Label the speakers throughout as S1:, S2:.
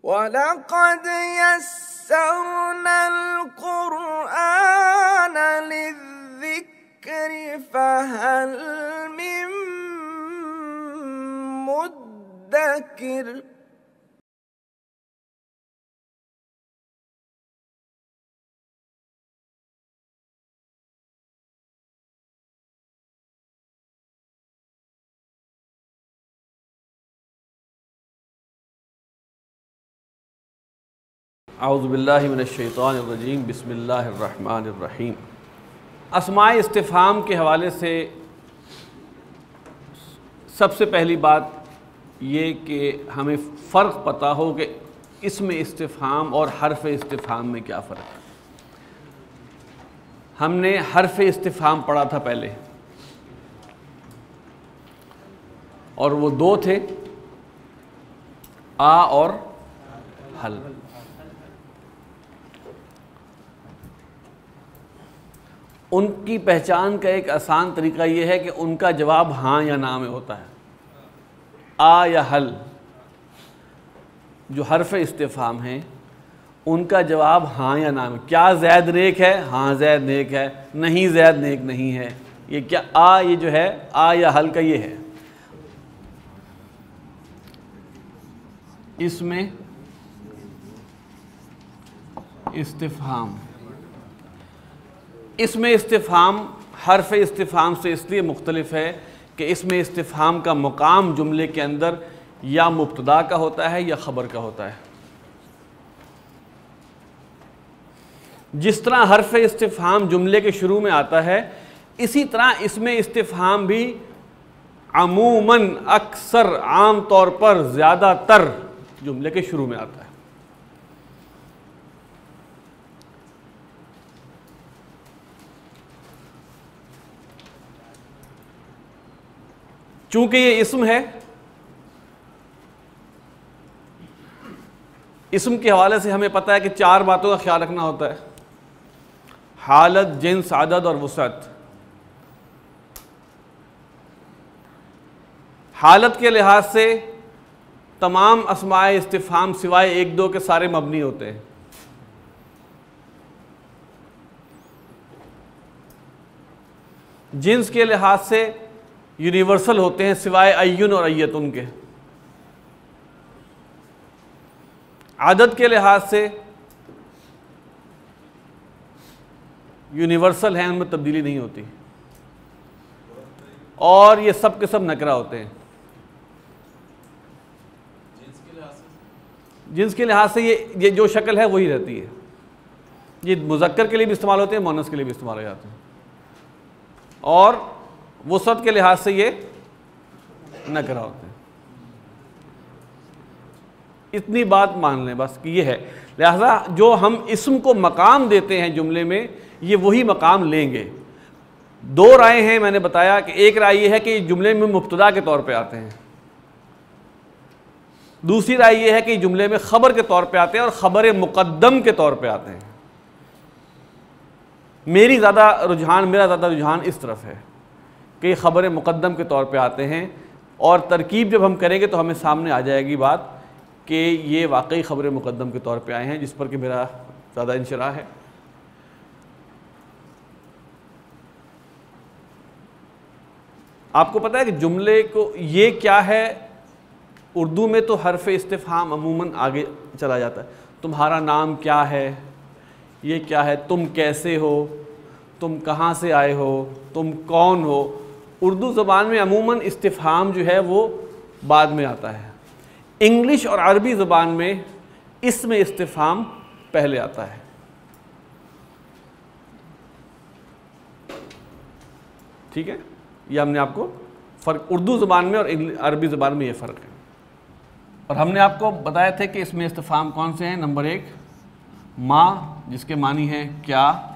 S1: वलक़द यस्सरनल क़ुरआन लिज़्ज़िक्रि फ़हल मिन मुद्दकिर।
S2: औज़ु बिल्लाहि मिनश्शैतानिर रजीम, बिस्मिल्लाहिर रहमानिर रहीम। अस्माए इस्तिफ़हाम के हवाले से सबसे पहली बात ये कि हमें फ़र्क पता हो कि इसमें इस्तिफ़हाम और हर्फ़ इस्तिफ़हाम में क्या फ़र्क है। हमने हर्फ़ इस्तिफ़हाम पढ़ा था पहले, और वो दो थे, आ और हल। उनकी पहचान का एक आसान तरीका ये है कि उनका जवाब हाँ या ना में होता है। आ या हल जो हर्फ इस्तिफ़हाम हैं उनका जवाब हाँ या ना में। क्या ज़ैद नेक है? हाँ ज़ैद नेक है। नहीं ज़ैद नेक नहीं है। ये क्या आ, ये जो है आ या हल का ये है। इसमें इस्तिफ़हाम, इसमें इस्तिफ़हाम हर्फ इस्तिफ़हाम से इसलिए मुख्तलिफ है कि इसमें इस्तिफ़हाम का मुकाम जुमले के अंदर या मुब्तदा का होता है या ख़बर का होता है। जिस तरह हर्फ इस्तिफ़हाम जुमले के शुरू में आता है, इसी तरह इसमें इस्तिफ़हाम भी अमूमन, अक्सर, आम तौर पर, ज़्यादातर जुमले के शुरू में आता है। चूंकि ये इस्म है, इस्म के हवाले से हमें पता है कि चार बातों का ख्याल रखना होता है: हालत, जिन्स, आदद और वुसअत। हालत के लिहाज से तमाम अस्माए इस्तिफ़हाम सिवाय एक दो के सारे मबनी होते हैं। जिन्स के लिहाज से यूनिवर्सल होते हैं सिवाय अय्युन और अय्यतुन के। आदद के लिहाज से यूनिवर्सल हैं, उनमें तब्दीली नहीं होती, और ये सब के सब नकरा होते हैं। जिन्स के लिहाज से ये जो शक्ल है वही रहती है। ये मुज़क्कर के लिए भी इस्तेमाल होते हैं, मुअन्नस के लिए भी इस्तेमाल हो जाते हैं। और वुसअत के लिहाज से ये नकरा होते हैं। इतनी बात मान लें बस कि ये है। लिहाजा जो हम इस्म को मकाम देते हैं जुमले में, ये वही मकाम लेंगे। दो राय हैं, मैंने बताया कि एक राय ये है कि जुमले में मुब्तदा के तौर पे आते हैं, दूसरी राय ये है कि जुमले में खबर के तौर पे आते हैं और खबर मुक़द्दम के तौर पे आते हैं। मेरा ज़्यादा रुझान इस तरफ है कि खबर मुक़द्दम के तौर पे आते हैं, और तरकीब जब हम करेंगे तो हमें सामने आ जाएगी बात कि ये वाकई खबर मुक़द्दम के तौर पे आए हैं, जिस पर कि मेरा ज़्यादा इंशरा है। आपको पता है कि जुमले को ये क्या है, उर्दू में तो हर्फ इस्तिफ़हाम अमूमन आगे चला जाता है। तुम्हारा नाम क्या है, ये क्या है, तुम कैसे हो, तुम कहाँ से आए हो, तुम कौन हो। उर्दू ज़बान में अमूमन इस्तिफ़हाम जो है वो बाद में आता है। इंग्लिश और अरबी ज़बान में इसमें इस्तिफ़हाम पहले आता है। ठीक है, ये हमने आपको फ़र्क उर्दू ज़बान में और अरबी ज़बान में ये फ़र्क है। और हमने आपको बताया थे कि इसमें इस्तिफ़हाम कौन से हैं। नंबर एक, माँ, जिसके मानी है क्या।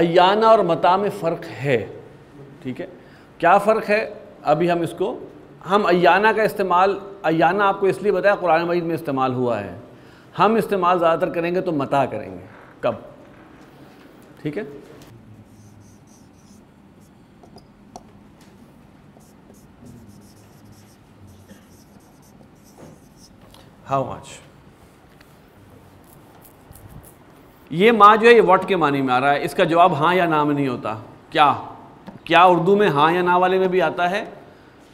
S2: अय्याना और मता में फ़र्क है, ठीक है। क्या फ़र्क है, अभी हम अय्याना का इस्तेमाल, अय्याना आपको इसलिए बताया कुरान मजीद में इस्तेमाल हुआ है, हम इस्तेमाल ज़्यादातर करेंगे तो मता करेंगे, कब, ठीक है। हाउ मच, ये माँ जो है ये व्हाट के मानी में आ रहा है, इसका जवाब हाँ या ना में नहीं होता। क्या उर्दू में हाँ या ना वाले में भी आता है,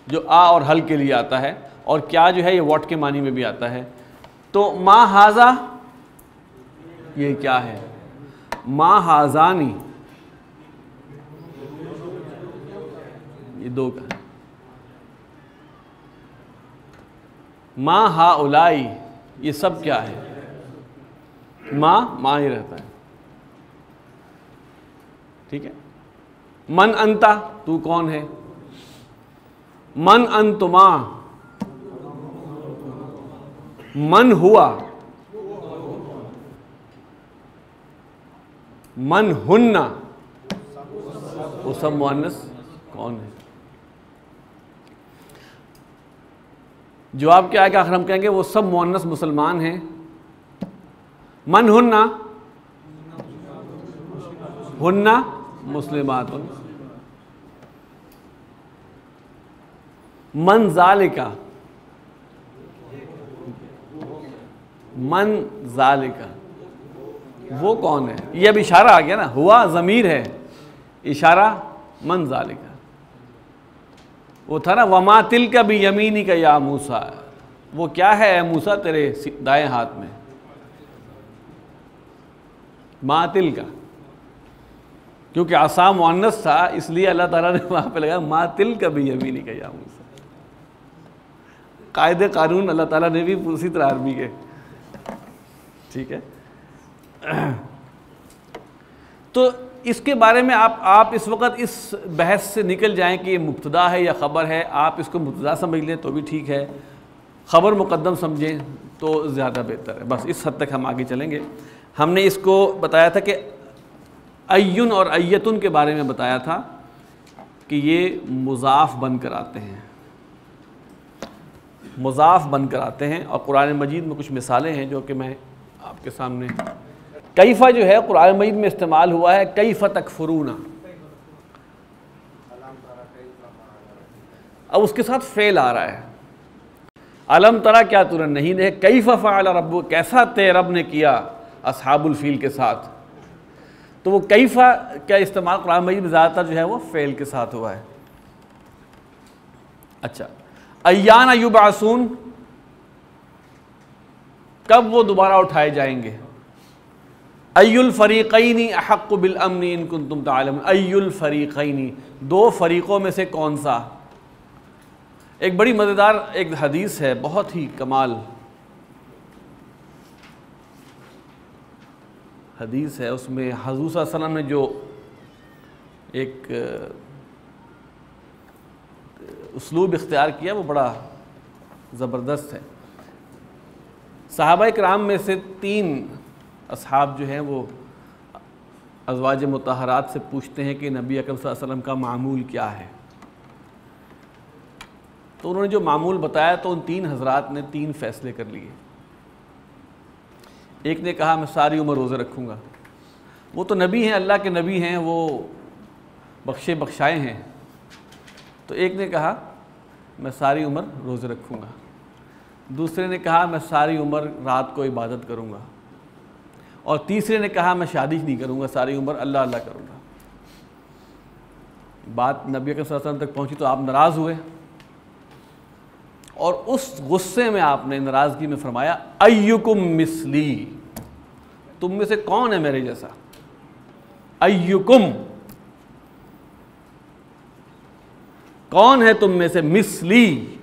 S2: जो आ और हल के लिए आता है, और क्या जो है ये व्हाट के मानी में भी आता है। तो मा हाजा ये क्या है, मा हाजानी ये दो का, मा हा उलाई ये सब क्या है, माँ ही रहता है, ठीक है। मन अंता तू कौन है, मन अंतुमा, मन हुआ, मन हुन्ना वो सब मुअन्नस कौन है। जवाब क्या आएगा, आखिर हम कहेंगे वो सब मुअन्नस मुसलमान हैं। मन हुन्ना, हुन्ना मुस्लिमातुन, मन ज़ालिका, मन ज़ालिका वो कौन है। ये अब इशारा आ गया ना, हुआ ज़मीर है, इशारा मन ज़ालिका। वो था ना वमा तिल का भी यमीनी का या मूसा, वो क्या है मूसा तेरे दाएं हाथ में, मातिल का, क्योंकि आसा मुअन्नस था इसलिए अल्लाह ताला ने वहाँ पे लगा मातिल का भी यमीनी का या मूसा। कायदे कानून अल्लाह ताला ने भी उसी तरह अरबी के, ठीक है। तो इसके बारे में आप इस वक्त इस बहस से निकल जाएं कि ये मुब्तदा है या ख़बर है। आप इसको मुब्तदा समझ लें तो भी ठीक है, ख़बर मुक़द्दम समझें तो ज़्यादा बेहतर है। बस इस हद तक हम आगे चलेंगे। हमने इसको बताया था कि अय्युन और अय्यतुन के बारे में बताया था कि ये मुज़ाफ़ बनकर आते हैं, मुज़ाफ़ बनकर आते हैं। और कुरान मजीद में कुछ मिसालें हैं जो कि मैं आपके सामने, कैफ़ा जो है कुरान मजीद में इस्तेमाल हुआ है, कैफ़ा तकफ़ुरूना, अब उसके साथ फ़ेल आ रहा है। अलम तरा क्या तूने नहीं देखे, कैफ़ा फ़अल रब्बुक कैसा तेरे रब ने किया अस्हाबुल फ़ील के साथ। तो वो कैफ़ा का इस्तेमाल कुरान मजीद में ज़्यादातर जो है वो फ़ेल के साथ हुआ है। अच्छा, अय्याना युबअसून, कब वो दोबारा उठाए जाएंगे। अय्युल फ़रीक़ैनी अहक्क़ु बिल अम्नि इन कुन्तुम तालमून, अय्युल फ़रीक़ैनी दो फ़रीक़ों में से कौन सा। एक बड़ी मज़ेदार एक हदीस है, बहुत ही कमाल हदीस है। उसमें हुज़ूर सल्लल्लाहु अलैहि वसल्लम ने जो एक उसलूब इख्तियार किया वो बड़ा ज़बरदस्त है। सहाबा किराम में से 3 असहाब जो हैं वो अज़वाज मुतहरात से पूछते हैं कि नबी अकरम सल्लल्लाहु अलैहि वसल्लम का मामूल क्या है। तो उन्होंने जो मामूल बताया तो उन 3 हज़रात ने 3 फ़ैसले कर लिए। एक ने कहा मैं सारी उम्र रोज़े रखूँगा, वो तो नबी हैं, अल्लाह के नबी हैं, वो बख्शे बख्शाए हैं। तो एक ने कहा मैं सारी उम्र रोज़े रखूँगा, दूसरे ने कहा मैं सारी उम्र रात को इबादत करूँगा, और तीसरे ने कहा मैं शादी नहीं करूँगा, सारी उम्र अल्लाह अल्लाह करूँगा। बात नबी के सल्लल्लाहु अलैहि वसल्लम तक पहुँची तो आप नाराज़ हुए, और उस गुस्से में आपने नाराज़गी में फरमाया अय्युकुम मिसली, तुम में से कौन है मेरे जैसा। अय्युकुम कौन है तुम में से, मिसली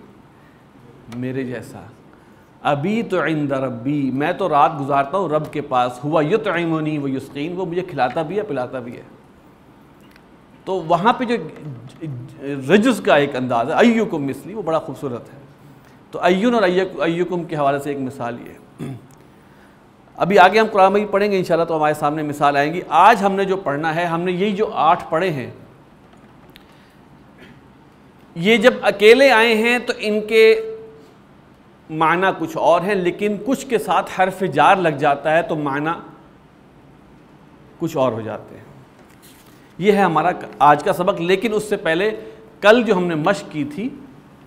S2: मेरे जैसा। अभी तो इंदा रब्बी, मैं तो रात गुजारता हूँ रब के पास, हुआ युतइमुनी व युस्कीन, वो मुझे खिलाता भी है पिलाता भी है। तो वहाँ पे जो रजुज़ का एक अंदाज़ है अय्युकुम मिसली, वो बड़ा खूबसूरत है। तो अय्युन और अय्युकुम के हवाले से एक मिसाल ये, अभी आगे हम कुरान मजीद पढ़ेंगे इंशाल्लाह, तो हमारे सामने मिसाल आएंगी। आज हमने जो पढ़ना है, हमने यही जो 8 पढ़े हैं, ये जब अकेले आए हैं तो इनके माना कुछ और हैं, लेकिन कुछ के साथ हर्फ जार लग जाता है तो माना कुछ और हो जाते हैं। ये है हमारा आज का सबक। लेकिन उससे पहले कल जो हमने मश्क की थी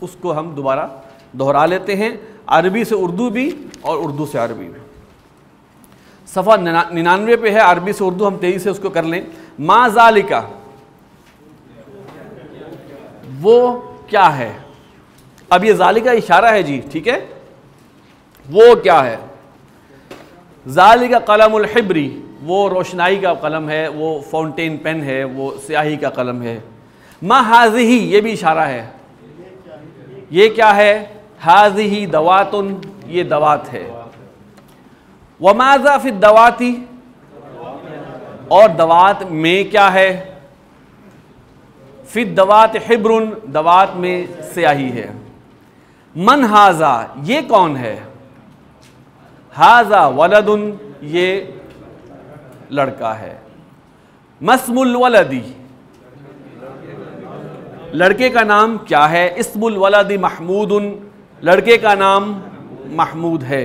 S2: उसको हम दोबारा दोहरा लेते हैं, अरबी से उर्दू भी और उर्दू से अरबी भी। सफ़ा 99 पे है, अरबी से उर्दू हम तेज़ी से उसको कर लें। मा ज़ालिका, वो क्या है। अब ये ज़ालिका इशारा है जी, ठीक है। वो क्या है, ज़ालिका कलमुल हिब्री, वो रोशनाई का कलम है, वो फाउंटेन पेन है, वो स्याही का कलम है। मा हाज़िही, ये भी इशारा है, ये क्या है। हाज़िही दवातुन, ये दवात है। वमाज़ा फ़ी दवाती, और दवात में क्या है। फ़ी दवात हिब्रुन, दवात में स्याही है। मन हाज़ा, ये कौन है। हाज़ा वलदुन, ये लड़का है। मस्मुल वलदी, लड़के का नाम क्या है। इस्मुल वलदी महमूदुन, लड़के का नाम महमूद है।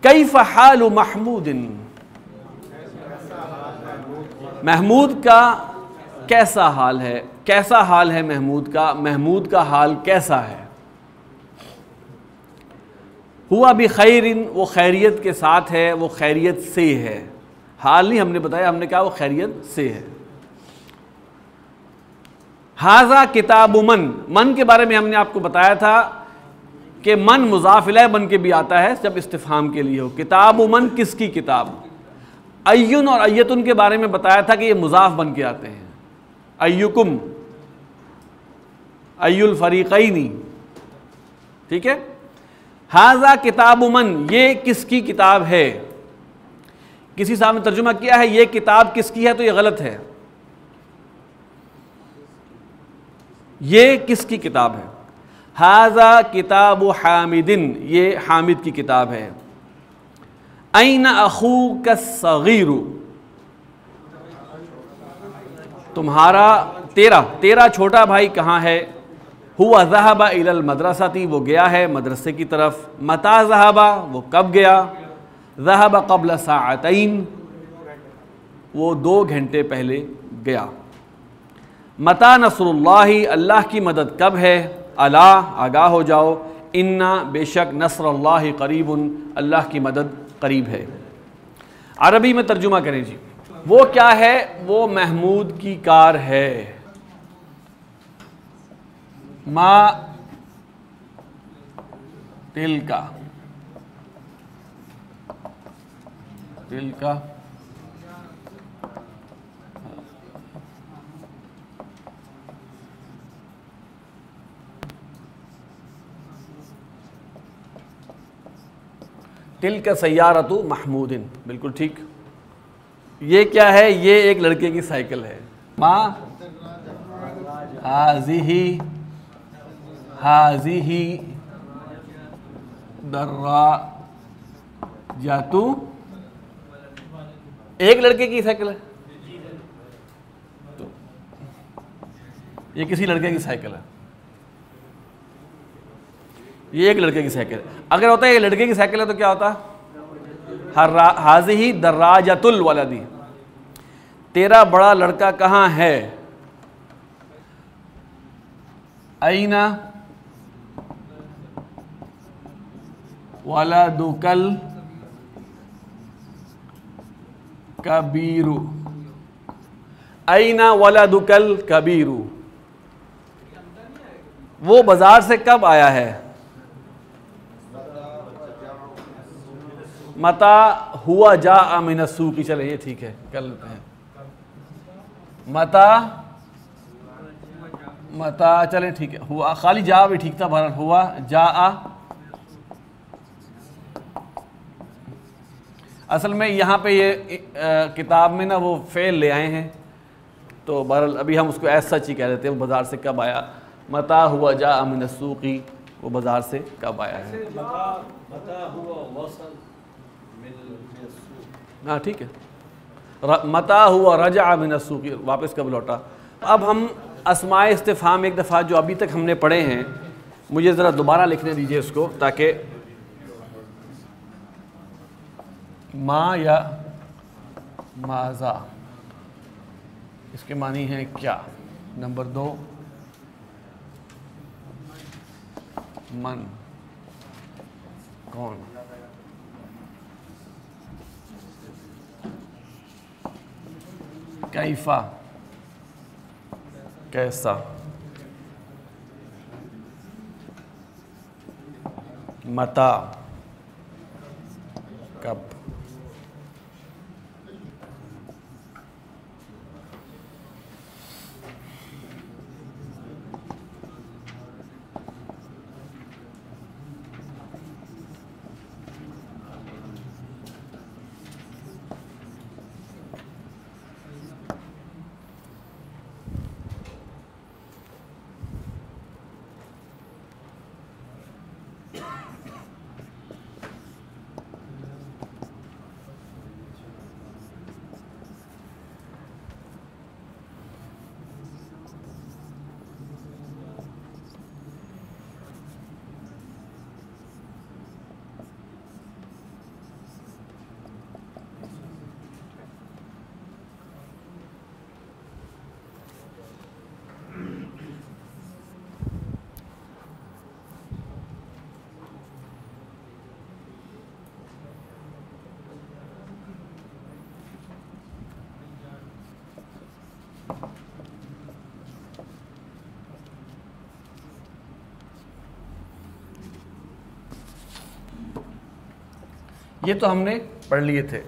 S2: कैफ़ हालु महमूदिन, महमूद का कैसा हाल है। कैसा हाल है महमूद का, महमूद का हाल कैसा है। हुआ भी खैरिन, वो खैरियत के साथ है, वो खैरियत से है। हाल नहीं हमने बताया, हमने कहा वो खैरियत से है। हाज़ा किताबु मन, मन के बारे में हमने आपको बताया था कि मन मुज़ाफ़ इलैह बन के भी आता है जब इस्तिफ़हाम के लिए हो। किताबु मन, किसकी किताब। अय्युन और अय्यतुन के बारे में बताया था कि ये मुज़ाफ़ बन के आते हैं। अय्युकुम, अय्युल फ़रीक़ैनी, ठीक है। हाज़ा किताबु मन, ये किसकी किताब है। किसी साहब ने तर्जुमा किया है ये किताब किसकी है, तो ये गलत है। ये किसकी किताब है। हाज़ा किताबु हामिदिन, ये हामिद की किताब है। ऐन अखूका सगीरु, तुम्हारा तेरा छोटा भाई कहाँ है। हुआ ज़हबा इलल मदरसती, वो गया है मदरसे की तरफ। मता ज़हबा, वो कब गया। ज़हबा क़ब्ल साअतैन, वो 2 घंटे पहले गया। मता नसरुल्लाहि, अल्लाह की मदद कब है। अला, आगाह हो जाओ। इन्ना, बेशक, नसरुल्लाहि करीबुन, अल्लाह की मदद करीब है। अरबी में तर्जुमा करें जी। वो क्या है, वो महमूद की कार है। मा तिलका, तिलका तिलका सय्यारतु महमूदिन, बिल्कुल ठीक। ये क्या है, ये एक लड़के की साइकिल है। माँ हाज़िही, हाज़िही दर्राजतु, एक लड़के की साइकिल है। तो ये किसी लड़के की साइकिल है, ये एक लड़के की साइकिल है। अगर होता है ये लड़के की साइकिल है तो क्या होता। हाज़िही दर्राजतुल वलदी, तेरा बड़ा लड़का कहाँ है। ऐना वलदुकल कबीरु, ऐना वलदुकल कबीरु, वो बाजार से कब आया है। मता हुआ जा मिनस्सू की, चले ये ठीक है कर लेते हैं। मता चले ठीक है। हुआ खाली जा भी ठीक था, बहरहाल हुआ जा आ। असल में यहाँ पे ये किताब में ना वो फ़ेल ले आए हैं, तो बहरहाल अभी हम उसको ऐसा सच ही कह देते हैं। वो बाज़ार से कब आया। मता हुआ जा मिनस्सूक़ी, वो बाज़ार से कब आया है। हाँ ठीक है, मता हुआ रजा मिन अस्सूक़, वापस कब लौटा। अब हम अस्माए इस्तिफ़हाम एक दफ़ा जो अभी तक हमने पढ़े हैं, मुझे ज़रा दोबारा लिखने दीजिए इसको, ताकि मा या माज़ा इसके मानी है क्या। नंबर 2 मन, कौन। कैफा, कैसा। मता, कब। ये तो हमने पढ़ लिए थे।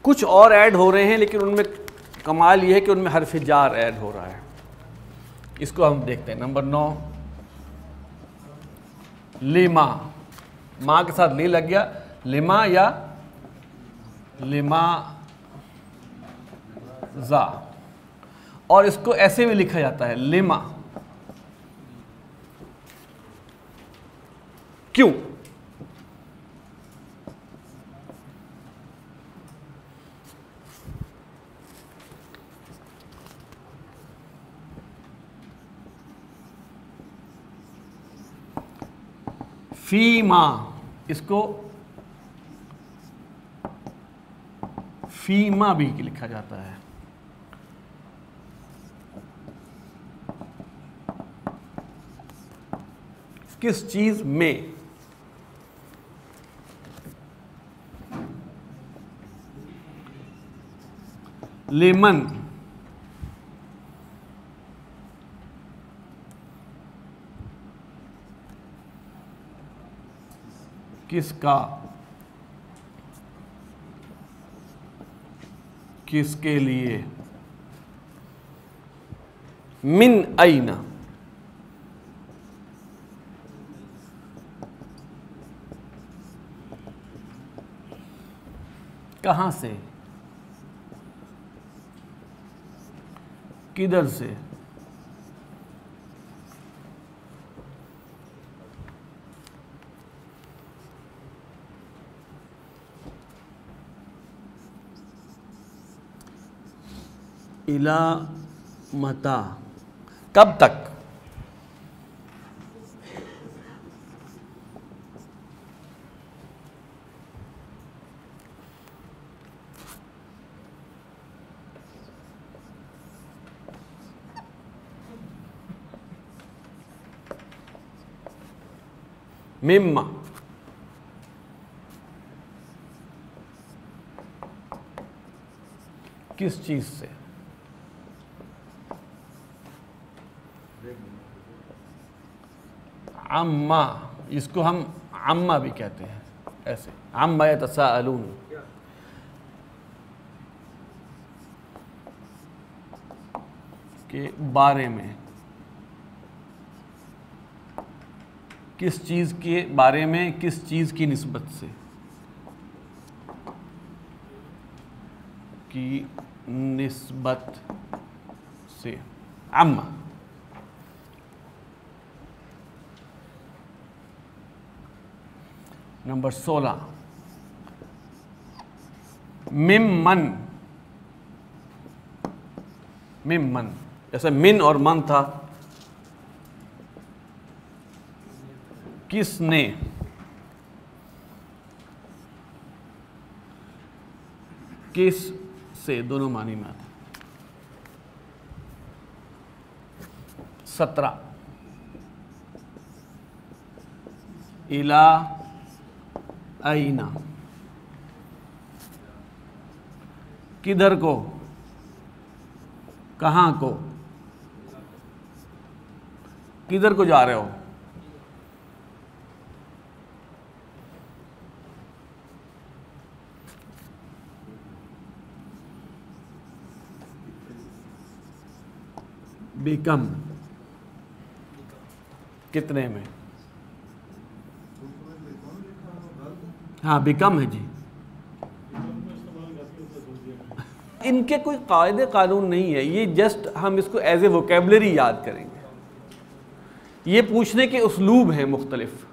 S2: कुछ और ऐड हो रहे हैं, लेकिन उनमें कमाल ये है कि उनमें हर्फ जार ऐड हो रहा है। इसको हम देखते हैं। नंबर 9 लिमा, माँ के साथ ले लग गया, लिमा या लिमा जा, और इसको ऐसे भी लिखा जाता है लिमा। क्यों? फीमा, इसको फीमा भी लिखा जाता है। किस चीज में? लेमन, किसका, किसके लिए? मिन आइना, कहां से, किधर से? इला मता, कब तक? मिम्मा, किस चीज से? अम्मा, इसको हम अम्मा भी कहते हैं, ऐसे अम्मा यतसाअलून, के बारे में। किस चीज के बारे में, किस चीज की निस्बत से? की निस्बत से अम्मा। नंबर 16 मिम्मन, मिम्मन, जैसे मिन और मन था, किसने, किस से, दोनों मानी में आते। 17 इला आईना, किधर को, कहाँ को, किधर को जा रहे हो। बिकम, कितने में, हाँ बिकम है जी। इनके कोई कायदे कानून नहीं है, ये जस्ट हम इसको एज ए वोकेबलरी याद करेंगे। ये पूछने के उस्लूब हैं मुख्तलिफ,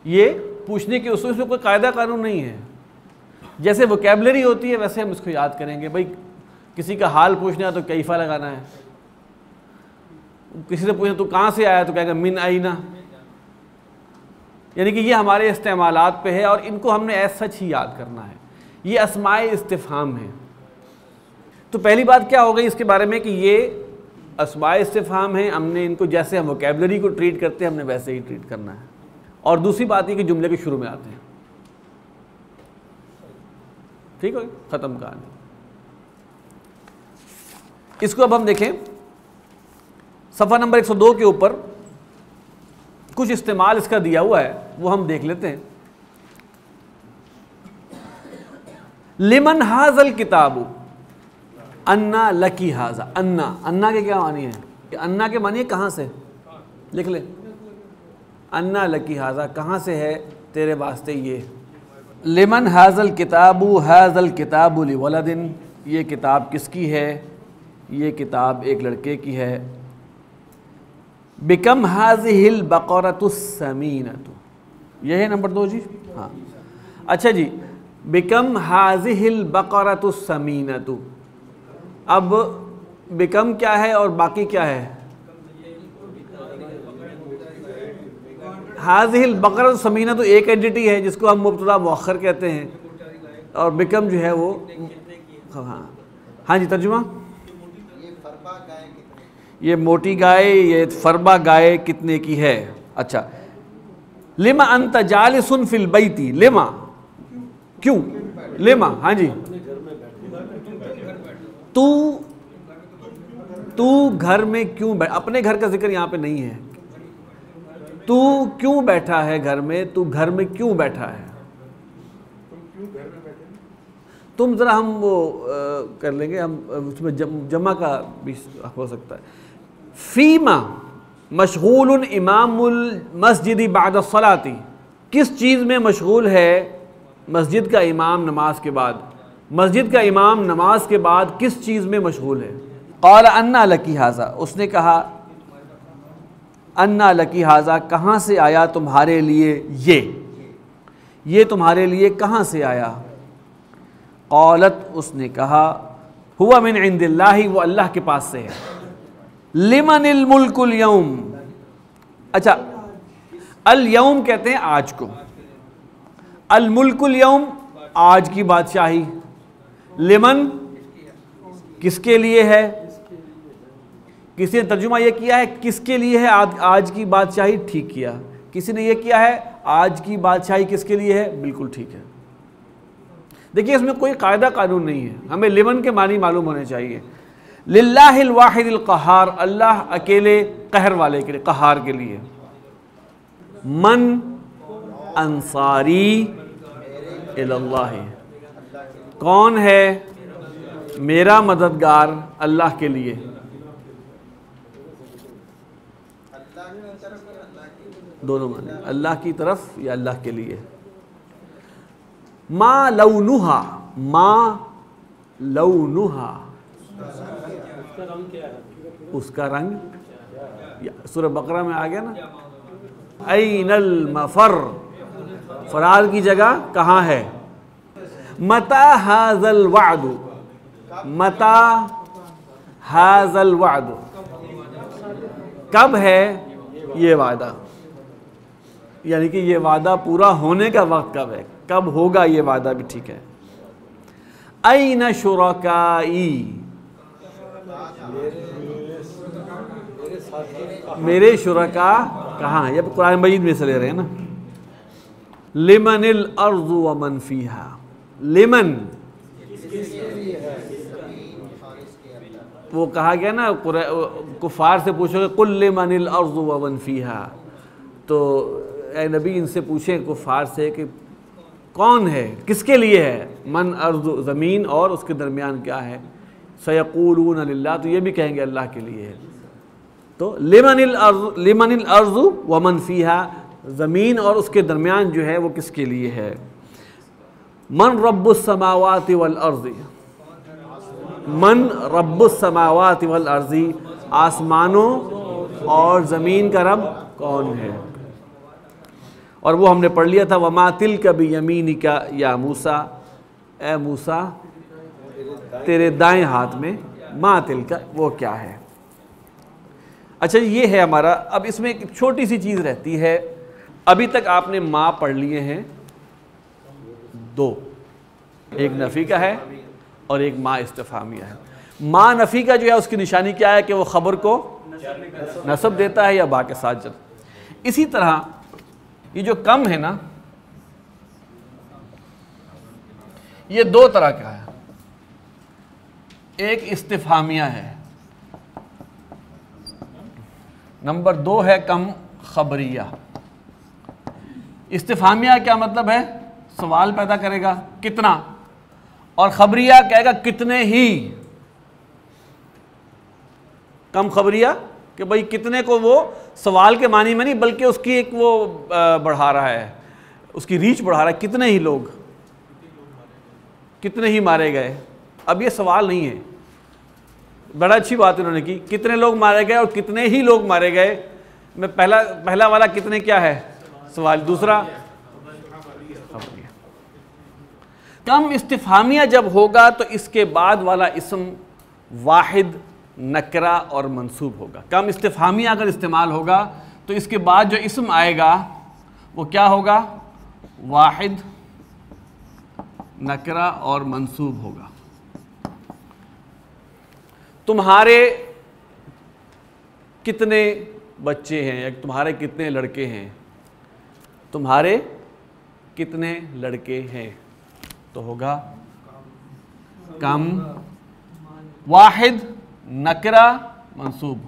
S2: ये पूछने के उस्लूब, इसमें कोई कायदा कानून नहीं है। जैसे वोकेबलरी होती है वैसे हम इसको याद करेंगे। भाई किसी का हाल पूछना है तो कैफा लगाना है, किसी से पूछना तो कहाँ से आया तो कहेगा मिन आईना। यानी कि ये हमारे इस्तेमालात पे है और इनको हमने एज सच ही याद करना है। ये अस्माए इस्तिफ़हाम है। तो पहली बात क्या हो गई इसके बारे में कि ये अस्माए इस्तिफ़हाम है, हमने इनको जैसे हम वोकेबलरी को ट्रीट करते हैं हमने वैसे ही ट्रीट करना है। और दूसरी बात ये कि जुमले के शुरू में आते हैं। ठीक है, ख़त्म कहानी। इसको अब हम देखें सफ़ा नंबर 102 के ऊपर कुछ इस्तेमाल इसका दिया हुआ है, वो हम देख लेते हैं। लिमन हाजल किताबु अन्ना लकी हाजा। अन्ना, अन्ना के क्या मानी है? अन्ना के मानी है कहाँ से, लिख ले। अन्ना लकी हाजा, कहाँ से है तेरे वास्ते ये। लिमन हाजल किताबु, हाजल किताबु लिवलदिन, ये किताब किसकी है? ये किताब एक लड़के की है। बिकम हाजिहिल बकरतुस समीनतु, यह है नंबर 2 जी। हाँ अच्छा जी, बिकम हाजिहिल बकरतुस समीनतु। अब बिकम क्या है और बाकी क्या है? हाजिहिल बकरतुस समीनतु एक एंटिटी है जिसको हम मुब्तदा मुअख्खर कहते हैं, और बिकम जो है वो, हाँ जी तर्जुमा। ये मोटी गाय, ये फरबा गाय कितने की है? अच्छा, लिमा अंत जालिसुन फिल बैती, लिमा क्यों, लिमा, हाँ जी, तू घर में क्यों बैठ, अपने घर का जिक्र यहाँ पे नहीं है। तू क्यों बैठा है घर में, तू घर में क्यों बैठा है? तुम जरा हम वो कर लेंगे, हम उसमें जमा का भी हो सकता है। फीमा मशगूल इमामुल मस्जिदी बाद सलाती, किस चीज़ में मशगूल है मस्जिद का इमाम नमाज के बाद? मस्जिद का इमाम नमाज के बाद किस चीज़ में मशगूल है? क़ाल अन्ना लकी हाजा, उसने कहा अन्ना लकी हाजा, कहाँ से आया तुम्हारे लिए ये तुम्हारे लिए कहाँ से आया? क़ालत, उसने कहा हुआ मिन इंदिल्लाहि, वो अल्लाह के पास से है। लिमनिल मुल्कुल यौम, अच्छा अल यौम कहते हैं आज को, अल मुल्कुल यौम आज की बादशाही, लिमन किसके लिए है? किसी ने तर्जुमा यह किया है किसके लिए है आज की बादशाही, ठीक किया। किसी ने यह किया है आज की बादशाही किसके लिए है, बिल्कुल ठीक है। देखिए इसमें कोई कायदा कानून नहीं है, हमें लिमन के मानी मालूम होने चाहिए। लिल्लाहिल वाहिदिल क़हार, अल्लाह अकेले कहर वाले के लिए, क़हार के लिए। मन अंसारी इलल्लाह, कौन है मेरा मददगार अल्लाह के लिए? दोनों माने, अल्लाह की तरफ या अल्लाह के लिए। मा लौनुहा, मा लौनुहा, उसका रंग, सूरह बकरा में आ गया ना। ऐनल मफर, फरार की जगह कहाँ है? मता हाज़ल वादु, मता हाज़ल वादु, कब है ये वादा, यानी कि ये वादा पूरा होने का वक्त कब है, कब होगा ये वादा भी ठीक है। ऐन शुरकाई, मेरे शुरका कहाँ है, ये कुरान मजीद में से ले रहे हैं ना। लिमनिल अर्ज़ु व मन फीहा, लिमन वो कहा गया ना, कुफार से पूछोगे कुल लिमनिल अर्ज़ु व मन फीहा, तो ए नबी इनसे पूछें कुफार से कि कौन है, किसके लिए है, मन अर्ज़ ज़मीन और उसके दरमियान क्या है, सयक़ूलून लिल्लाह, तो ये भी कहेंगे अल्लाह के लिए है। तो लिमनिल अर्ज़ व मन फ़ीहा, ज़मीन और उसके दरमियान जो है वो किसके लिए है। मन रब्बुस समावाति वल अर्ज़ि, मन रब्बुस समावाति वल अर्ज़ि, आसमानों और ज़मीन का रब कौन है। और वो हमने पढ़ लिया था, वमा तिल्का बियमीनिका या मूसा, ए मूसा तेरे दाएं हाथ में, मा तिल्का वो क्या है। अच्छा ये है हमारा। अब इसमें एक छोटी सी चीज़ रहती है, अभी तक आपने माँ पढ़ लिए हैं दो, एक नफ़ी का है और एक माँ इस्तिफ़ामिया है। माँ नफ़ी का जो है उसकी निशानी क्या है कि वो ख़बर को नसब देता है या बा के साथ जब। इसी तरह ये जो कम है ना, ये दो तरह का है, एक इस्तिफ़ामिया है, नंबर दो है कम खबरिया। इस्तिफ़ामिया क्या मतलब है, सवाल पैदा करेगा कितना, और खबरिया कहेगा कितने ही। कम खबरिया कि भाई कितने को, वो सवाल के मानी में नहीं बल्कि उसकी एक वो बढ़ा रहा है, उसकी रीच बढ़ा रहा है, कितने ही लोग, कितने ही मारे गए। अब ये सवाल नहीं है, बड़ा अच्छी बात उन्होंने की, कितने लोग मारे गए और कितने ही लोग मारे गए। मैं पहला वाला कितने क्या है सवाल, दूसरा कम इस्तिफ़ामिया जब होगा तो इसके बाद वाला इसम वाहिद, नकरा और मंसूब होगा। कम इस्तिफ़ामिया अगर इस्तेमाल होगा तो इसके बाद जो इसम आएगा वो क्या होगा, वाहिद, नकरा और मंसूब होगा। तुम्हारे कितने बच्चे हैं या तुम्हारे कितने लड़के हैं, तुम्हारे कितने लड़के हैं, तो होगा कम, वाहिद, नकरा, मंसूब।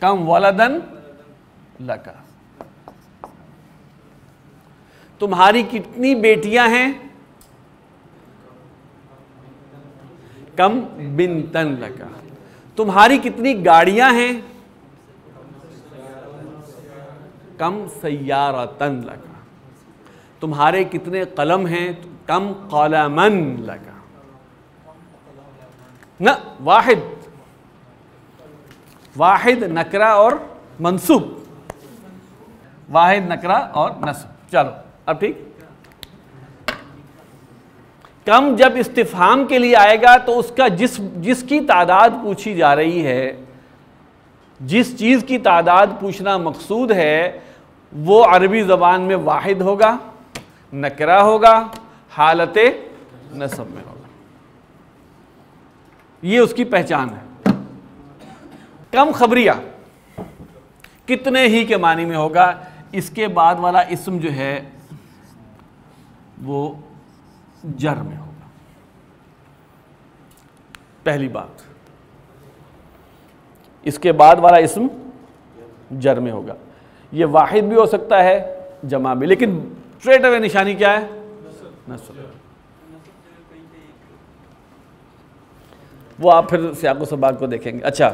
S2: कम वलदन लका, तुम्हारी कितनी बेटियां हैं, कम बिनतन लका। तुम्हारी कितनी गाड़ियां हैं, कम सय्यारतन लका। तुम्हारे कितने कलम हैं, कम कलमन लका। न वाहिद, वाहिद, नकरा और मंसूब, वाहिद, नकरा और नस्ब। चलो अब ठीक। कम जब इस्तिफहाम के लिए आएगा तो उसका जिसकी तादाद पूछी जा रही है, जिस चीज़ की तादाद पूछना मकसूद है, वो अरबी ज़बान में वाहिद होगा, नकरा होगा, हालत नस्ब में होगा। ये उसकी पहचान है। कम खबरिया कितने ही के मानी में होगा। इसके बाद वाला इस्म जो है वो जर में होगा। पहली बात, इसके बाद वाला इस्म जर में होगा। ये वाहिद भी हो सकता है, जमा भी, लेकिन स्ट्रेट अवे निशानी क्या है, नस्ब। वो आप फिर सियाक़ो सबाक़ को देखेंगे। अच्छा,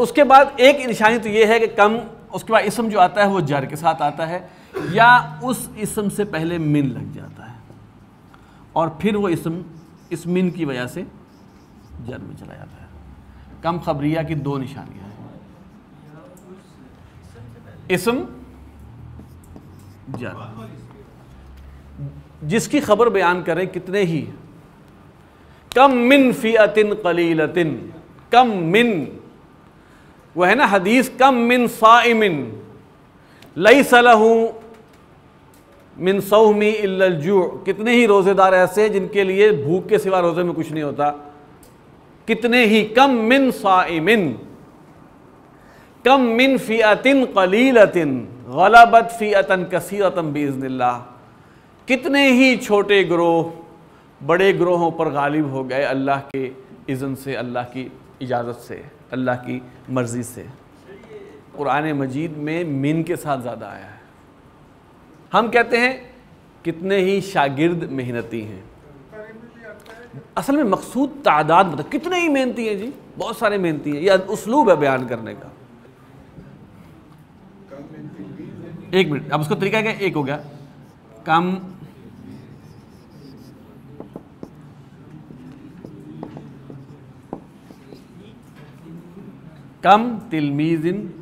S2: उसके बाद एक निशानी तो ये है कि कम, उसके बाद इस्म जो आता है वो जर के साथ आता है, या उस इस्म से पहले मिन लग जाता है और फिर वो इस्म इस मिन की वजह से जर में चला जाता है। कम खबरिया की दो निशानियां हैं, इस्म जिसकी खबर बयान करें कितने ही, कम मिन फ़िअतिन क़लीलतिन, कम मिन, वो है ना हदीस, कम मिन साइमिन लैसा लहू मिन सौमी इल्लल जू, कितने ही रोज़ेदार ऐसे हैं जिनके लिए भूख के सिवा रोज़े में कुछ नहीं होता। कितने ही, कम मिन साइमिन, कम मिन फ़िअतिन क़लीलतिन ग़लबत फ़िअतन कसीरतन बिइज़्निल्लाह, कितने ही छोटे ग्रोह बड़े ग्रोहों पर गालिब हो गए अल्लाह के इज़्न से, अल्लाह की इजाज़त से, अल्लाह की मर्ज़ी से। कुरान मजीद में मिन के साथ ज़्यादा आया है। हम कहते हैं कितने ही शागिर्द मेहनती हैं, असल में मकसूद तादाद मतलब कितने ही मेहनती हैं जी, बहुत सारे मेहनती हैं, यह उसलूब है बयान करने का। एक मिनट, अब उसका तरीका क्या, एक हो गया कम कम तिलमीज़िन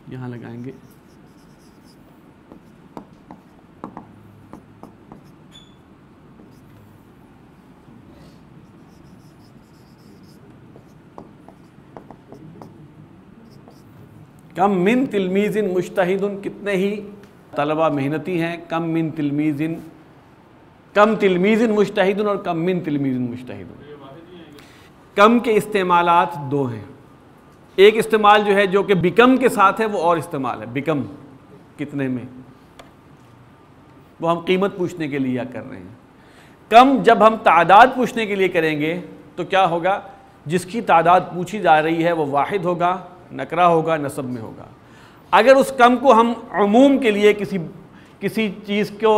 S2: यहाँ लगाएंगे, कम मिन तिलमीज़िन मुज्तहिदुन, कितने ही तलबा मेहनती हैं, कम मिन तिलमीज़िन, कम तिलमीज़िन मुज्तहिदुन और कम मिन तिलमीज़िन मुज्तहिदुन। कम के इस्तेमालात दो हैं, एक इस्तेमाल जो है जो कि बिकम के साथ है, वो और इस्तेमाल है बिकम, कितने में, वो हम कीमत पूछने के लिए कर रहे हैं। कम जब हम तादाद पूछने के लिए करेंगे तो क्या होगा, जिसकी तादाद पूछी जा रही है वो वाहिद होगा, नकरा होगा, नसब में होगा। अगर उस कम को हम अमूम के लिए किसी चीज़ को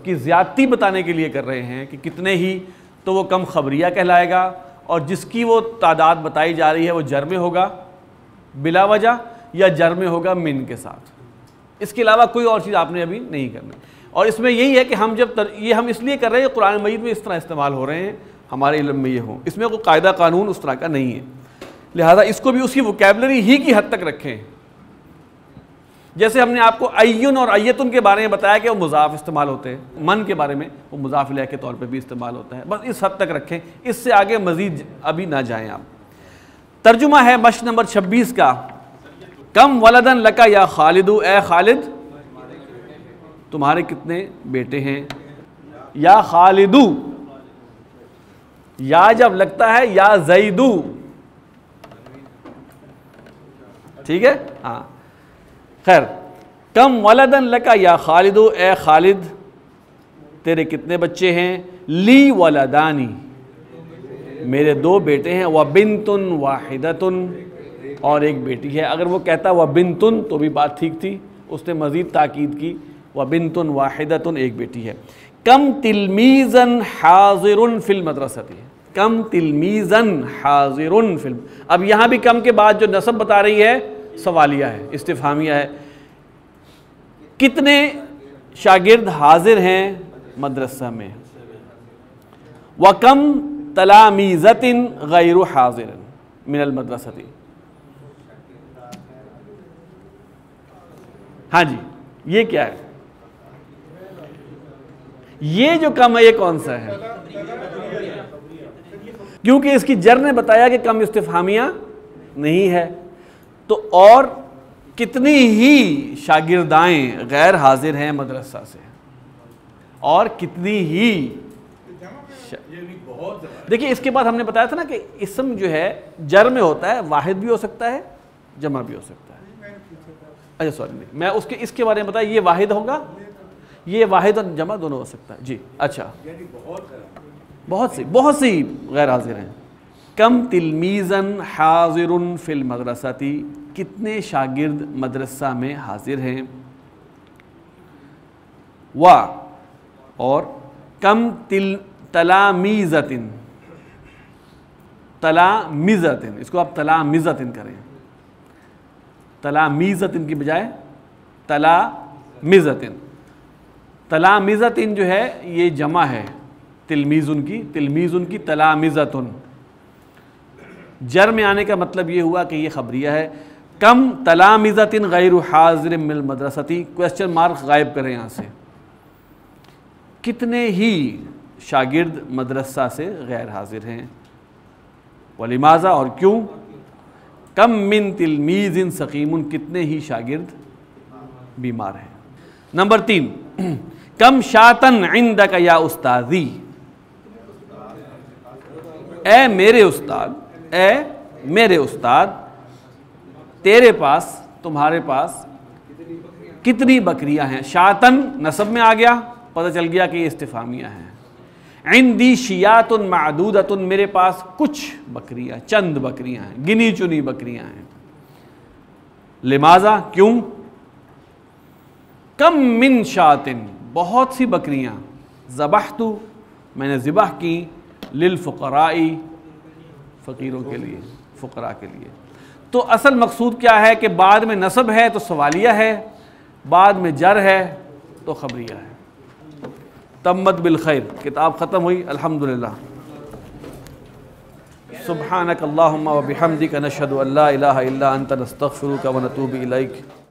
S2: की ज़्यादती बताने के लिए कर रहे हैं कि कितने ही, तो वो कम खबरिया कहलाएगा, और जिसकी वो तादाद बताई जा रही है वो जर में होगा बिला वजह, या जर में होगा मिन के साथ। इसके अलावा कोई और चीज़ आपने अभी नहीं करनी। और इसमें यही है कि हम जब ये हम इसलिए कर रहे हैं, कुरान मजीद में इस तरह इस्तेमाल हो रहे हैं, हमारे इल्म में ये हो, इसमें कोई कायदा कानून उस तरह का नहीं है, लिहाजा इसको भी उसकी वोकैबलरी ही की हद तक रखें। जैसे हमने आपको अय्युन और अय्यतुन के बारे में बताया कि वो मुज़ाफ इस्तेमाल होते हैं, मन के बारे में वो मुज़ाफ इलैह के तौर पे भी इस्तेमाल होता है, बस इस हद तक रखें, इससे आगे मज़ीद अभी ना जाएं आप। तर्जुमा है मश्क नंबर 26 का, कम वलदन लका या खालिदु, ए खालिद तुम्हारे कितने बेटे हैं, या खालिदु, या जब लगता है या ज़ैदू, ठीक है, हाँ खैर, कम वलदन लका या खालिदो, ए खालिद तेरे कितने बच्चे हैं, ली वलदानी मेरे दो बेटे हैं, व बिनतुन वाहिदतुन और एक बेटी है। अगर वो कहता व बिनतुन तो भी बात ठीक थी, उसने मज़ीद ताकीद की, व बिनतुन वाहिदतुन एक बेटी है। कम तिलमीज़न हाज़िरुन फिल मदरसती, कम तिलमीज़न हाज़िरुन फिल, अब यहाँ भी कम के बाद जो नसब बता रही है सवालिया है, इस्तिफ़हामिया है, कितने शागिर्द हाजिर हैं मदरसा में, व कम तलामीज़तिन गैरु हाजिरन मिनल मदरसती। हाँ जी, ये क्या है, ये जो कम है ये कौन सा है, क्योंकि इसकी जर ने बताया कि कम इस्तिफ़हामिया नहीं है, तो और कितनी ही शागिर्दाएं गैर हाजिर हैं मदरसा से, और कितनी ही देखिए इसके बाद हमने बताया था ना कि इसम जो है जर में होता है, वाहिद भी हो सकता है, जमा भी हो सकता है। अच्छा सॉरी नहीं, मैं उसके इसके बारे में बताया, ये वाहिद होगा, ये वाहिद और जमा दोनों हो सकता है जी। अच्छा, बहुत सी गैर हाजिर हैं। कम तिलमीज़न हाजिरुन फिल मदरसती, कितने शागिर्द मदरसा में हाजिर हैं, व और कम तलामीज़तिन, तलामीज़तिन, इसको आप तलामीज़तिन करें, तलामीज़तिन की बजाय तलामिज़तिन। तलामिज़तिन जो है ये जमा है तिलमीज़ुन की तलामिज़तुन। जर में आने का मतलब ये हुआ कि ये खबरिया है। कम तलामिज़तिन गैरु हाज़िरिन मिनल मदरसती, क्वेश्चन मार्क गायब करें यहाँ से। कितने ही शागिर्द मदरसा से गैर हाजिर हैं, वलिमाज़ा और क्यों। कम मिन तिलमीज़िन सकीमुन, कितने ही शागिर्द बीमार हैं। नंबर 3, कम शातन इंदक या उस्तादी, ए मेरे उस्ताद तेरे पास, तुम्हारे पास कितनी बकरियां हैं। शातन नसब में आ गया, पता चल गया कि ये इस्तिफामिया हैं। इंदी शियातुन मादूदतुन, मेरे पास कुछ बकरियां, चंद बकरियां हैं, गिनी चुनी बकरियां हैं। लिमाजा क्यों। कम मिन शातिन, बहुत सी बकरियां, ज़बहतु मैंने ज़िबाह की, लिल फ़ुक़राई फ़कीरों के लिए, फ़ुक़रा के लिए। तो असल मकसूद क्या है कि बाद में नसब है तो सवालिया है, बाद में जर है तो खबरिया है। तम्मत बिल खैर, किताब ख़त्म हुई अल्हम्दुलिल्लाह। सुब्हानक अल्लाहुम्मा व बिहम्दिक नशहदु अल्ला इलाहा इल्ला अंता नस्तगफिरुका व नतूबु इलैक।